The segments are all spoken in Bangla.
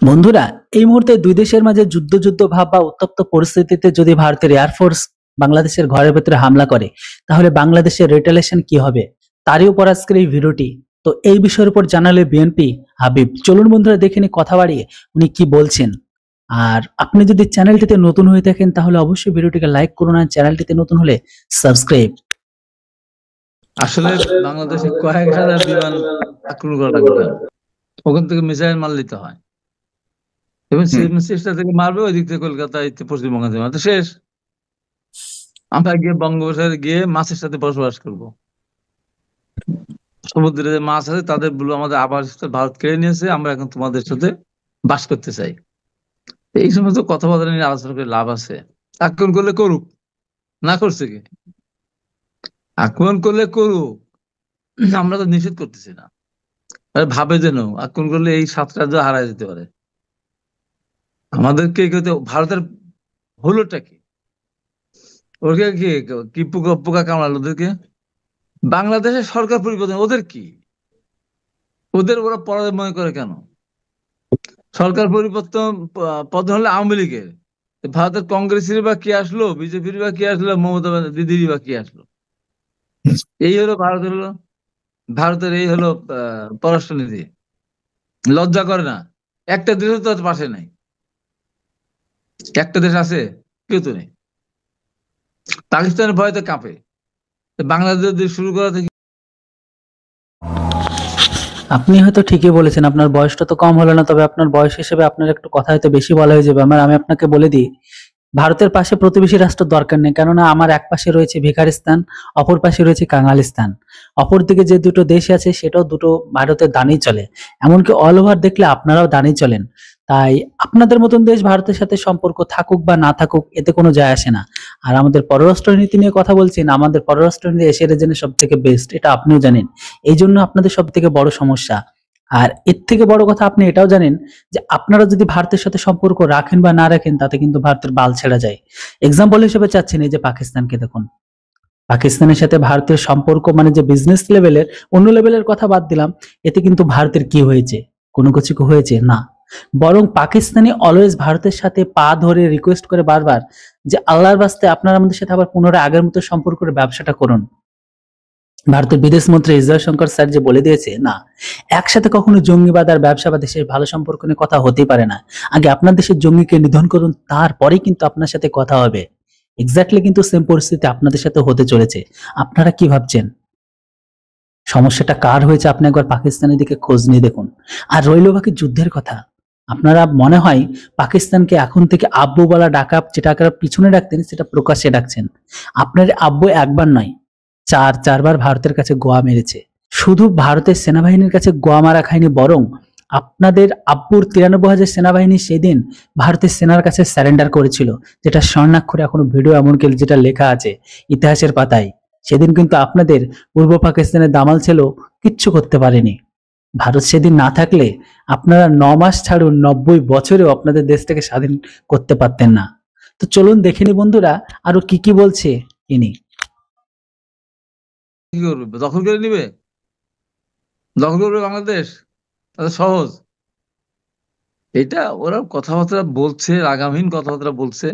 বন্ধুরা, এই মুহূর্তে দুই দেশের মাঝে যুদ্ধ যুদ্ধ ভাব বা উত্তপ্ত পরিস্থিতিতে যদি ভারতের এয়ারফোর্স বাংলাদেশের ঘরের ভেতরে হামলা করে, তাহলে বাংলাদেশের রিটেলিয়েশন কি হবে, তারই উপর আজকের এই ভিডিওটি। তো এই বিষয়ের উপর জানালে বিএনপি হাবিব। চলুন বন্ধুরা দেখে নিই কথা বাড়িয়ে উনি কি বলছেন। আর আপনি যদি চ্যানেলটিতে নতুন হয়ে থাকেন তাহলে অবশ্যই ভিডিওটিকে লাইক করুন, আর চ্যানেলটিতে নতুন হলে সাবস্ক্রাইব। আসলে বাংলাদেশে কয়েক হাজার বিমান আক্রমণ করা লাগবে কেন? ওখান থেকে মিসাইল মার নিতে হয় এবং চেষ্টা থেকে মারবে, ওই দিক থেকে কলকাতায় পশ্চিমবঙ্গ থেকে মারতে শেষ। আমরা গিয়ে বঙ্গোপসাগরে গিয়ে মাছের সাথে বসবাস করব। সমুদ্রে যে মাছ আছে তাদের বলবো আমাদের আবাসস্থল ভারত কেড়ে নিয়েছে, আমরা এখন তোমাদের সাথে বাস করতে চাই। এই সমস্ত কথাবার্তা নিয়ে আলোচনা করে লাভ আছে? আক্রমণ করলে করুক, না করছে কি? আক্রমণ করলে করুক, আমরা তো নিষেধ করতেছি না। ভাবে যেন আক্রমণ করলে এই 7 রাজ্য হারায় যেতে পারে। আমাদেরকে ভারতের হলোটা কি? ওকে কি পোকা পোকা কামড়ালো ওদেরকে? বাংলাদেশের সরকার পরিবর্তন ওদের কি? ওরা পরাজয় মনে করে কেন? সরকার পরিবর্তন পতন হলে আওয়ামী লীগের, ভারতের কংগ্রেসের বা কি আসলো, বিজেপির বা কি আসলো, মমতা দিদির বা কি আসলো? এই হলো ভারতের এই হলো পররাষ্ট্রনীতি। লজ্জা করে না? একটা দেশ তো পাশে নাই। একটা দেশ আছে? কেউ তো নেই। পাকিস্তানের ভয়তে কাঁপে। বাংলাদেশ শুরু করা থেকে। আপনি হয়তো ঠিকই বলেছেন, আপনার বয়সটা তো কম হলো না, তবে আপনার বয়স হিসেবে আপনার একটু কথা হয়তো বেশি বলা হয়ে যাবে। আমি আপনাকে বলে দিই, ভারতের পাশে প্রতিবেশী রাষ্ট্র দরকার নেই, কেননা আমার এক পাশে রয়েছে ভিখারিস্তান, অপর পাশে রয়েছে কাঙালিস্তান। অপর দিকে যে দুটো দেশ আছে সেটাও দুটো ভারতের দানেই চলে, এমনকি অল ওভার দেখলে আপনারাও দানেই চলেন। তাই আপনাদের মতন দেশ ভারতের সাথে সম্পর্ক থাকুক বা না থাকুক এতে কোনো যায় আসে না। আর আমাদের পররাষ্ট্রনীতি নিয়ে কথা বলছেন, আমাদের পররাষ্ট্রনীতি এশিয়ার জন্য সব থেকে বেস্ট, এটা আপনিও জানেন। এই জন্য আপনাদের সব থেকে বড় সমস্যা। আর এর থেকে বড় কথা আপনি এটাও জানেন যে আপনারা যদি ভারতের সাথে সম্পর্ক রাখেন বা না রাখেন তাতে কিন্তু ভারতের বাল ছেড়া যায়। এক্সাম্পল হিসেবে চাচ্ছেন এই যে পাকিস্তানকে দেখুন, পাকিস্তানের সাথে ভারতের সম্পর্ক মানে যে বিজনেস লেভেলের, অন্য লেভেলের কথা বাদ দিলাম, এতে কিন্তু ভারতের কি হয়েছে? কোনো কিছু কি হয়েছে? না। বরং পাকিস্তানি অলওয়েজ ভারতের সাথে পা ধরে রিকোয়েস্ট করে বারবার যে আল্লাহর বাস্তে আপনারা আমাদের সাথে আবার পুনরায় আগের মতো সম্পর্ক করে ব্যবসাটা করুন। ভারতের বিদেশ মন্ত্রী এস জয়শঙ্কর স্যার যে বলে দিয়েছে, না, একসাথে কখনো জঙ্গিবাদ আর ব্যবসা বা দেশের ভালো সম্পর্ক নিয়ে কথা হতেই পারে না। আগে আপনার দেশের জঙ্গিকে নিধন করুন, তারপরেই কিন্তু আপনার সাথে কথা হবে। এক্স্যাক্টলি কিন্তু সেম পরিস্থিতি আপনাদের সাথে হতে চলেছে। আপনারা কি ভাবছেন? সমস্যাটা কার হয়েছে আপনি একবার পাকিস্তানের দিকে খোঁজ নিয়ে দেখুন। আর রইল বাকি যুদ্ধের কথা, আপনারা মনে হয় পাকিস্তানকে এখন থেকে আব্বু বলা ডাকা, যেটা আপনারা পিছনে ডাকতেন সেটা প্রকাশ্যে ডাকছেন। আপনার আব্বু একবার নয়, চারবার ভারতের কাছে গোয়া মেরেছে। শুধু ভারতের সেনাবাহিনীর কাছে গোয়া মারা খায়নি, বরং আপনাদের আব্বুর 93,000 সেনাবাহিনী সেদিন ভারতের সেনার কাছে স্যারেন্ডার করেছিল, যেটা স্বর্ণাক্ষরে এখনো ভিডিও, এমনকি যেটা লেখা আছে ইতিহাসের পাতায়। সেদিন কিন্তু আপনাদের পূর্ব পাকিস্তানের দামাল ছিল কিচ্ছু করতে পারেনি। ভারত সেদিন না থাকলে আপনারা 9 মাস ছাড়ুন 90 বছরেও আপনাদের দেশটাকে স্বাধীন করতে পারতেন না। তো চলুন দেখেনি বন্ধুরা আরো কি কি বলছে ইনি। কি করবে? দখল করে নিবে? দখল করবে বাংলাদেশ? তাহলে সহজ। এটা ওরা কথাবার্তা বলছে, আগামহীন কথাবার্তা বলছে।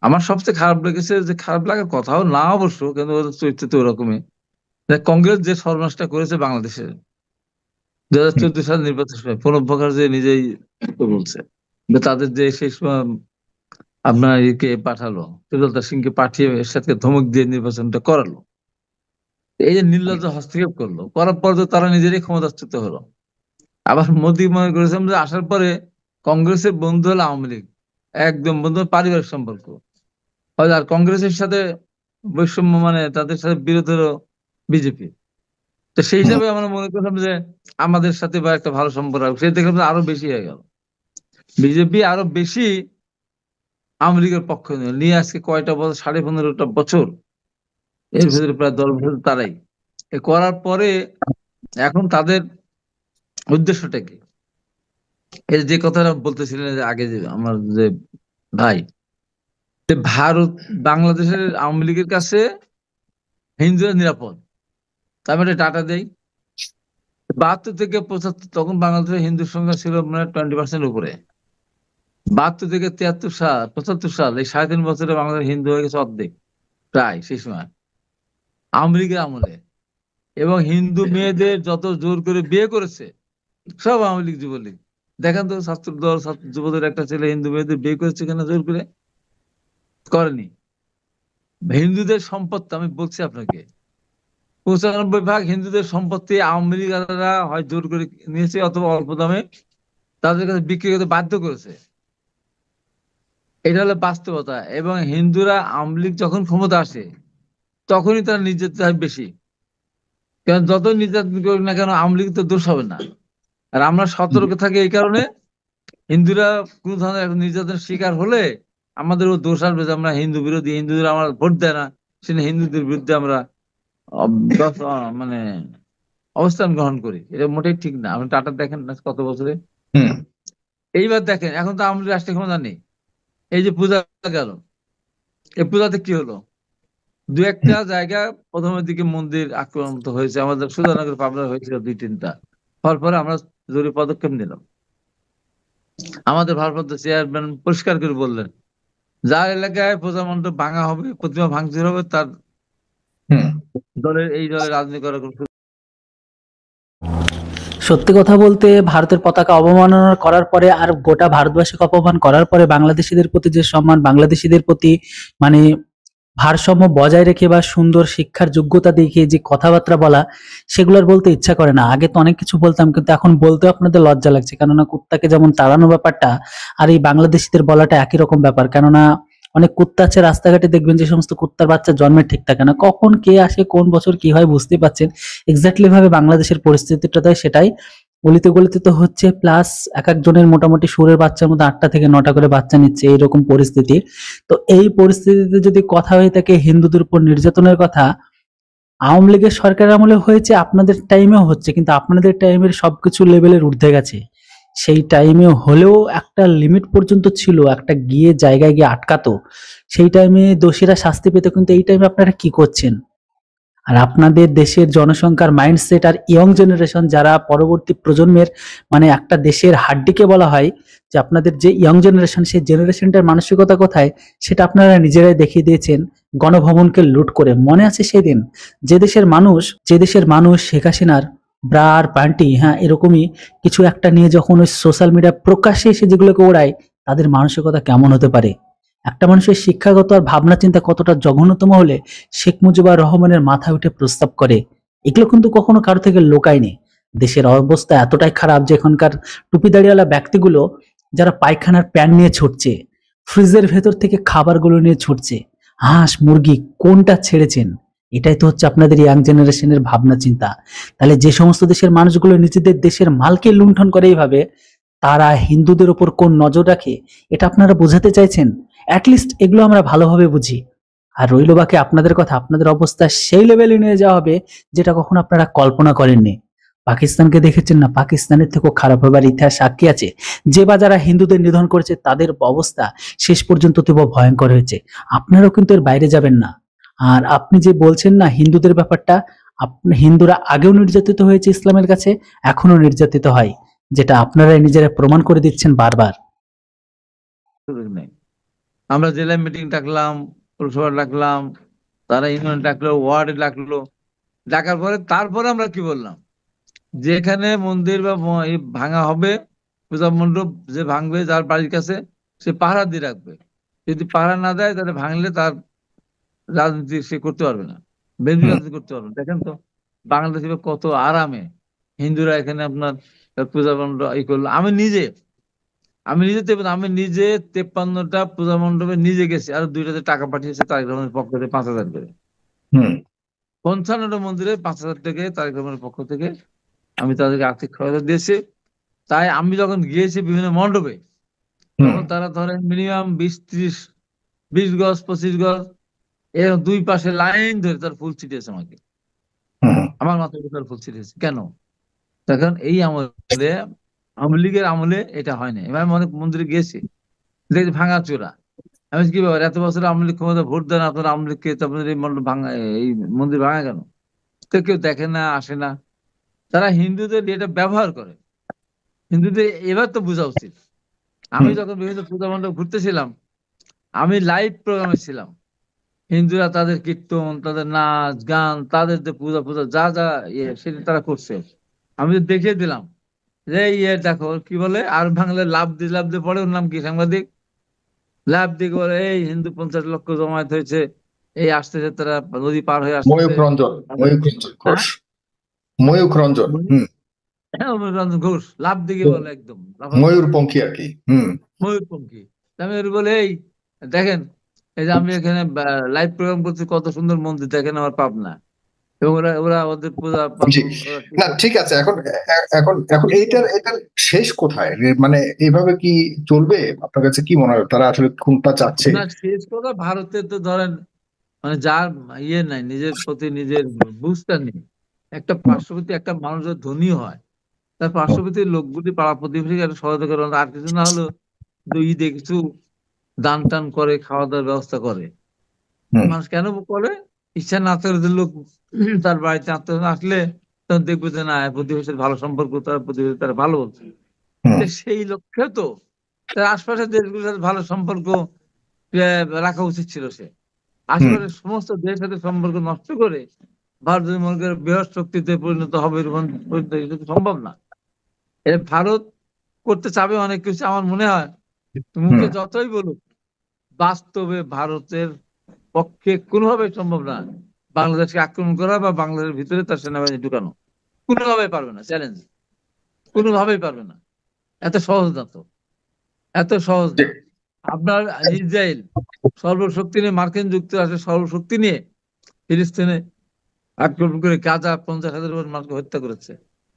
আমার সবচেয়ে খারাপ লেগেছে, যে খারাপ লাগার কথাও না অবশ্য, কিন্তু ওদের চরিত্র তো ওরকমই। কংগ্রেস যে সর্বনাশটা করেছে বাংলাদেশের 2014 সাল নির্বাচন সময়, প্রণব মুখার্জি নিজেই বলছে যে তাদের যে সেই সময় আপনার ইকে পাঠালো, সুজলতা সিংকে পাঠিয়ে এর সাথে ধমক দিয়ে নির্বাচনটা করালো। এই যে নির্লজ্জ হস্তক্ষেপ করলো, করার পর তো তারা নিজেরই ক্ষমতাচ্যুত হলো। আবার মোদী মনে করেছেন যে আসার পরে কংগ্রেসের বন্ধু হলো আওয়ামী লীগ, একদম বন্ধু, পারিবারিক সম্পর্ক। আর কংগ্রেসের সাথে বৈষম্য মানে তাদের সাথে বিরোধ হলো বিজেপি। তো সেই হিসাবে আমরা মনে করলাম যে আমাদের সাথে বা একটা ভালো সম্পর্ক রাখবো, সে দেখলাম যে আরো বেশি হয়ে গেল। বিজেপি আরো বেশি আওয়ামী লীগের পক্ষ নিয়ে আজকে কয়টা বছর, 15.5টা বছর, এর ভিতরে প্রায় 10 বছর তারাই করার পরে এখন তাদের উদ্দেশ্যটা কি? এই যে কথাটা বলতেছিলেন যে আগে, যে আমার যে ভাই, যে ভারত বাংলাদেশের আওয়ামী লীগের কাছে হিন্দুরা নিরাপদ, তার মানে টাটা দেই। 72 থেকে 75 তখন বাংলাদেশের হিন্দুর সংখ্যা ছিল মানে 20% উপরে। 72 থেকে 73 সাল 75 সাল, এই 3.5 বছরে বাংলাদেশ হিন্দু হয়ে গেছে অর্ধেক প্রায় সেই সময় আওয়ামী লীগের আমলে। এবং হিন্দু মেয়েদের যত জোর করে বিয়ে করেছে সব আওয়ামী লীগ যুবলীগ। দেখেন তো, ছাত্র দল যুবদের একটা ছেলে হিন্দু মেয়েদের বিয়ে করেছে কেন জোর করে? করেনি। হিন্দুদের সম্পত্তি আমি বলছি আপনাকে, 95% হিন্দুদের সম্পত্তি আওয়ামী লীগরা হয় জোর করে নিয়েছে অথবা অল্প দামে তাদের কাছে বিক্রি করতে বাধ্য করেছে। এটা হলো বাস্তবতা। এবং হিন্দুরা আওয়ামী লীগ যখন ক্ষমতা আসে তখনই তারা নির্যাতিত হয় বেশি। কারণ যত নির্যাতন করুক না কেন আওয়ামী লীগ তো দোষ হবে না। আর আমরা সতর্ক থাকি এই কারণে, হিন্দুরা কোন ধরনের একটা নির্যাতনের শিকার হলে আমাদের ও দোষ আসবে যে আমরা হিন্দু বিরোধী, হিন্দুরা আমার ভোট দেয় না, সেটা হিন্দুদের বিরুদ্ধে আমরা মানে অবস্থান গ্রহণ করি। এটা মোটেই ঠিক না। আপনি টাটা দেখেন না কত বছরে। হুম এইবার দেখেন, এখন তো আওয়ামী লীগ রাষ্ট্রীয় ক্ষমতা নেই। এই যে পূজা গেল, এই পূজাতে কি হলো? দু একটা জায়গা প্রথমের দিকে মন্দির আক্রান্ত হয়েছে, আমাদের সুধানগর পাবনার হয়েছিল 2-3টা। হওয়ার পরে আমরা জরুরি পদক্ষেপ নিলাম। আমাদের ভারপ্রাপ্ত চেয়ারম্যান পরিষ্কার করে বললেন, যার এলাকায় পূজা মণ্ডপ ভাঙা হবে, প্রতিমা ভাঙচুর হবে, তার হুম এই দলের রাজনীতি করার কোনো সত্যি কথা বলতে ভারতের পতাকা অবমাননা করার পরে আর গোটা ভারতবাসীকে অপমান করার পরে বাংলাদেশীদের প্রতি যে সম্মান, বাংলাদেশীদের প্রতি মানে ভারসাম্য বজায় রেখে বা সুন্দর শিক্ষার যোগ্যতা দেখিয়ে যে কথাবার্তা বলা, সেগুলো আর বলতে ইচ্ছা করে না। আগে তো অনেক কিছু বলতাম, কিন্তু এখন বলতেও আপনাদের লজ্জা লাগছে। কেননা কুত্তাকে যেমন তাড়ানো ব্যাপারটা আর এই বাংলাদেশীদের বলাটা একই রকম ব্যাপার। কেননা অনেক কুত্তা আছে রাস্তাঘাটে, দেখবেন যে সমস্ত কুত্তার বাচ্চা জন্মের ঠিক থাকে না, কখন কে আসে কোন বছর কি হয় বুঝতে পারছেন। এক্স্যাক্টলি ভাবে বাংলাদেশের পরিস্থিতিটা তাই সেটাই। গলিতে গলিতে তো হচ্ছে, প্লাস এক একজনের মোটামুটি সুরের বাচ্চার মধ্যে 8টা থেকে 9টা করে বাচ্চা নিচ্ছে, এইরকম পরিস্থিতি। তো এই পরিস্থিতিতে যদি কথা হয়ে থাকে হিন্দুদের উপর নির্যাতনের কথা, আওয়ামী লীগের সরকার আমলে হয়েছে, আপনাদের টাইমেও হচ্ছে, কিন্তু আপনাদের টাইমের সবকিছু লেভেলের ঊর্ধ্বে গেছে। সেই টাইমে হলেও একটা লিমিট পর্যন্ত ছিল, একটা গিয়ে জায়গায় গিয়ে আটকাতো। সেই টাইমে দোষীরা শাস্তি পেত, কিন্তু এই টাইমে আপনারা কি করছেন? আর আপনাদের দেশের জনসংখ্যার মাইন্ডসেট আর ইয়ং জেনারেশন, যারা পরবর্তী প্রজন্মের মানে একটা দেশের হাড্ডিকে বলা হয়, যে আপনাদের যে ইয়ং জেনারেশন, সেই জেনারেশনটার মানসিকতা কোথায় সেটা আপনারা নিজেরাই দেখিয়ে দিয়েছেন গণভবনকে লুট করে। মনে আছে সেদিন যে দেশের মানুষ শেখ হাসিনার ব্রা আর প্যান্টি, হ্যাঁ এরকমই কিছু একটা নিয়ে যখন ওই সোশ্যাল মিডিয়া প্রকাশ্যে এসে যেগুলোকে ওড়ায়, তাদের মানসিকতা কেমন হতে পারে? একটা মানুষের শিক্ষাগত আর ভাবনা চিন্তা কতটা জঘন্যতম হলে শেখ মুজিবুর রহমানের মাথায় উঠে প্রস্তাব করে। এগুলো কিন্তু কখনো কারো থেকে লোকায়নি। দেশের অবস্থা এতটাই খারাপ যে এখনকার টুপি দাড়িওয়ালা ব্যক্তিগুলো, যারা পায়খানার প্যান নিয়ে ছুটছে, ফ্রিজের ভেতর থেকে খাবারগুলো নিয়ে ছুটছে, হাঁস মুরগি কোনটা ছেড়েছেন? এটাই তো হচ্ছে আপনাদের ইয়াং জেনারেশনের ভাবনা চিন্তা। তাহলে যে সমস্ত দেশের মানুষগুলো নিজেদের দেশের মালকে লুণ্ঠন করে এইভাবে, তারা হিন্দুদের উপর কোন নজর রাখে, এটা আপনারা বোঝাতে চাইছেন? অ্যাটলিস্ট এগুলো আমরা ভালোভাবে বুঝি। আর রইল বাকি আপনাদের কথা, আপনাদের অবস্থা সেই লেভেলে নিয়ে যাওয়া হবে যেটা কখনো আপনারা কল্পনা করেননি। পাকিস্তানকে দেখেছেন না? পাকিস্তানের থেকেও খারাপ হবার ইতিহাস সাক্ষী আছে। যে বা যারা হিন্দুদের নিধন করেছে তাদের অবস্থা শেষ পর্যন্ত তো ভয়ঙ্কর হয়েছে। আপনারাও কিন্তু এর বাইরে যাবেন না। আর আপনি যে বলছেন না হিন্দুদের ব্যাপারটা, হিন্দুরা আগেও নির্যাতিত হয়েছে ইসলামের কাছে, এখনো নির্যাতিত হয়, যেটা আপনারাই নিজেরা প্রমাণ করে দিচ্ছেন বারবার। সুযোগ নেই। আমরা জেলায় মিটিং ডাকলাম, পৌরসভা ডাকলাম, তারা ইউনিয়ন ডাকলো, ওয়ার্ডে ডাকলো। ডাকার পরে তারপরে আমরা কি বললাম, যেখানে মন্দির বা ভাঙা হবে, পূজা মণ্ডপ যে ভাঙবে যার বাড়ির কাছে, সে পাহারা দিয়ে রাখবে। যদি পাহারা না দেয় তাহলে ভাঙলে তার রাজনীতি সে করতে পারবে না, বিরোধী রাজনীতি করতে পারবে না। দেখেন তো বাংলাদেশে কত আরামে হিন্দুরা এখানে আপনার পূজা মণ্ডপ ই করলো। আমি নিজে 53টা পূজা মণ্ডপে নিজে গেছি, আর 2টাতে টাকা পাঠিয়েছে তারেক রহমানের পক্ষ থেকে 5,000 করে। হুম 55টা মন্দিরে 5,000 থেকে তারেক রহমানের পক্ষ থেকে আমি তাদেরকে আর্থিক সহায়তা দিয়েছি। তাই আমি যখন গিয়েছি বিভিন্ন মণ্ডপে, হুম তখন তারা ধরেন মিনিমাম 20 গজ 25 গজ এরকম দুই পাশে লাইন ধরে তার ফুল ছিটিয়েছে আমাকে, হুম আমার মাথার উপর তার ফুল ছিটিয়েছে। কেন? তখন এই আমলে, আওয়ামী লীগের আমলে এটা হয় না। এবার আমি অনেক মন্দিরে গিয়েছি, দেখছি ভাঙা চূড়া। আমি বলছি, কি ব্যাপার, এত বছর আওয়ামী লীগ ক্ষমতা ভোট দেন আপনারা, আওয়ামী লীগকে আপনাদের এই মণ্ডপ ভাঙা, এই মন্দির ভাঙা কেন? তো কেউ দেখে না, আসে না। তারা হিন্দুদের এটা ব্যবহার করে। হিন্দুদের এবার তো বোঝা উচিত। আমি যখন বিভিন্ন পূজা মণ্ডপ ঘুরতেছিলাম, আমি লাইভ প্রোগ্রামে ছিলাম। হিন্দুরা তাদের কীর্তন, তাদের নাচ গান, তাদের যে পূজা পূজা যা যা সেটা তারা করছে, আমি তো দেখিয়ে দিলাম যে দেখো কি বলে, আর বাংলায় লাভ দিয়ে পড়ে, ওর নাম কি সাংবাদিক, লাভ দিয়ে বলে এই হিন্দু 50 লক্ষ জমায়েত হয়েছে, এই আসতেছে, তারা নদী পার হয়ে আসতেছে। ময়ূখ রঞ্জন ঘোষ, ময়ূখ রঞ্জন রঞ্জন ঘোষ লাভ দিকে বলে একদম ময়ূরপঙ্খী আর কি। ময়ূরপঙ্খী। আমি ওর বলে এই দেখেন, এই যে আমি এখানে লাইভ প্রোগ্রাম করছি, কত সুন্দর মন্দির দেখেন আমার পাবনা, এবং ওরা ওরা ওদের পূজা জি। না ঠিক আছে, এখন এখন এখন এটার শেষ কোথায়? মানে এইভাবে কি চলবে? আপনার কাছে কি মনে হয় তারা আসলে কোনটা চাচ্ছে? না, শেষ কথা ভারতে তো ধরেন মানে যার নাই, নিজের প্রতি নিজের বুঝটা নেই। একটা পার্শ্ববর্তী একটা মানুষ যদি ধনী হয়, তার পার্শ্ববর্তী লোকগুলি পাড়া প্রতিবেশী একটা সহায়তা করে, আর কিছু না হলেও ঈদে কিছু দান টান করে, খাওয়া দাওয়ার ব্যবস্থা করে। মানুষ কেন করে? ইচ্ছা না থাকলে যে লোক তার বাড়িতে আত্মীয় আসলে তখন দেখবে যে না, প্রতিবেশীর ভালো সম্পর্ক, তার প্রতিবেশী তারা ভালো বলছে। সেই লক্ষ্যে তো তার আশপাশের দেশগুলোর সাথে ভালো সম্পর্ক রাখা উচিত ছিল। সে আশপাশের সমস্ত দেশের সাথে সম্পর্ক নষ্ট করে ভারত যদি মনে করে বৃহৎ শক্তিতে পরিণত হবে, এটা তো সম্ভব না। এটা ভারত করতে চাবে অনেক কিছু, আমার মনে হয় মুখে যতই বলুক, বাস্তবে ভারতের পক্ষে কোনোভাবে সম্ভব না বাংলাদেশকে আক্রমণ করা বা বাংলাদেশের ভিতরে তার সেনাবাহিনী ঢুকানো। কোনোভাবেই পারবে না, চ্যালেঞ্জ, কোনোভাবেই পারবে না। এত সহজ না তো, এত সহজ না। আপনার ইসরায়েল সর্বশক্তি নিয়ে, মার্কিন যুক্তরাষ্ট্রের সর্বশক্তি নিয়ে ফিলিস্তিনে আক্রমণ করে গাজা 50,000 মানুষকে হত্যা করেছে,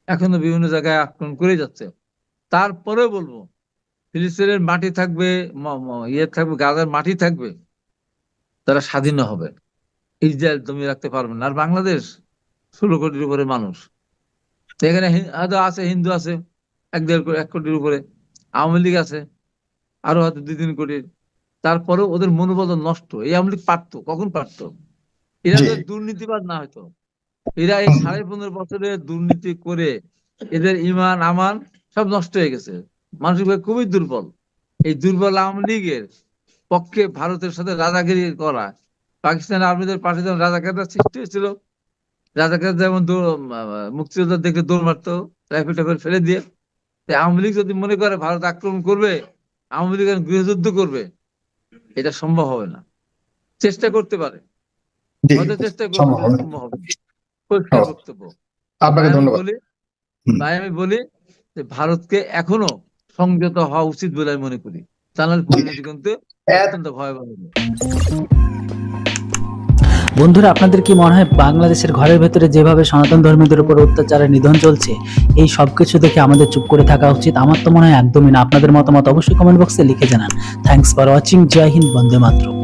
এখনো বিভিন্ন জায়গায় আক্রমণ করে যাচ্ছে। তারপরে বলবো ফিলিস্তিনের মাটি থাকবে, থাকবে, গাজার মাটি থাকবে, তারা স্বাধীন হবে। ইসরায়েল তুমি রাখতে পারবে না। আর বাংলাদেশ 16 কোটির উপরে মানুষ, এখানে আছে হিন্দু আছে 1 কোটির উপরে, আওয়ামী লীগ আছে আরো হয়তো 2-3 কোটির। তারপরেও ওদের মনোবল নষ্ট। এই আওয়ামী লীগ পারতো, কখন পারতো? এরা তো দুর্নীতিবাদ না হয়তো, এরা এই 15.5 বছরে দুর্নীতি করে এদের ইমান আমান সব নষ্ট হয়ে গেছে, মানসিকভাবে খুবই দুর্বল। এই দুর্বল আওয়ামী লীগের পক্ষে ভারতের সাথে রাজাগিরি করা, পাকিস্তান আর্মিদের পাশে যেমন রাজাকাররা সৃষ্টি হয়েছিল, রাজাকার যেমন মুক্তিযোদ্ধা দেখে দৌড় মারতো রাইফেল টাইফেল ফেলে দিয়ে, আওয়ামী লীগ যদি মনে করে ভারত আক্রমণ করবে, আওয়ামী লীগ গৃহযুদ্ধ করবে, এটা সম্ভব হবে না। চেষ্টা করতে পারে, চেষ্টা করতে সম্ভব হবে। পরিষ্কার বক্তব্য। আপনাকে ধন্যবাদ। ভাই আমি বলি যে ভারতকে এখনো সংযত হওয়া উচিত বলে আমি মনে করি, তা নাহলে পরিণতি কিন্তু অত্যন্ত ভয়াবহ হবে। বন্ধুরা, আপনাদের কি মনে হয় বাংলাদেশের ঘরের ভেতরে যেভাবে সনাতন ধর্মীদের উপর অত্যাচারের নিধন চলছে, এই সবকিছু দেখে আমাদের চুপ করে থাকা উচিত? আমার তো মনে হয় একদমই না। আপনাদের মতামত অবশ্যই কমেন্ট বক্সে লিখে জানান। Thanks for watching. Jai Hind, Vande Mataram.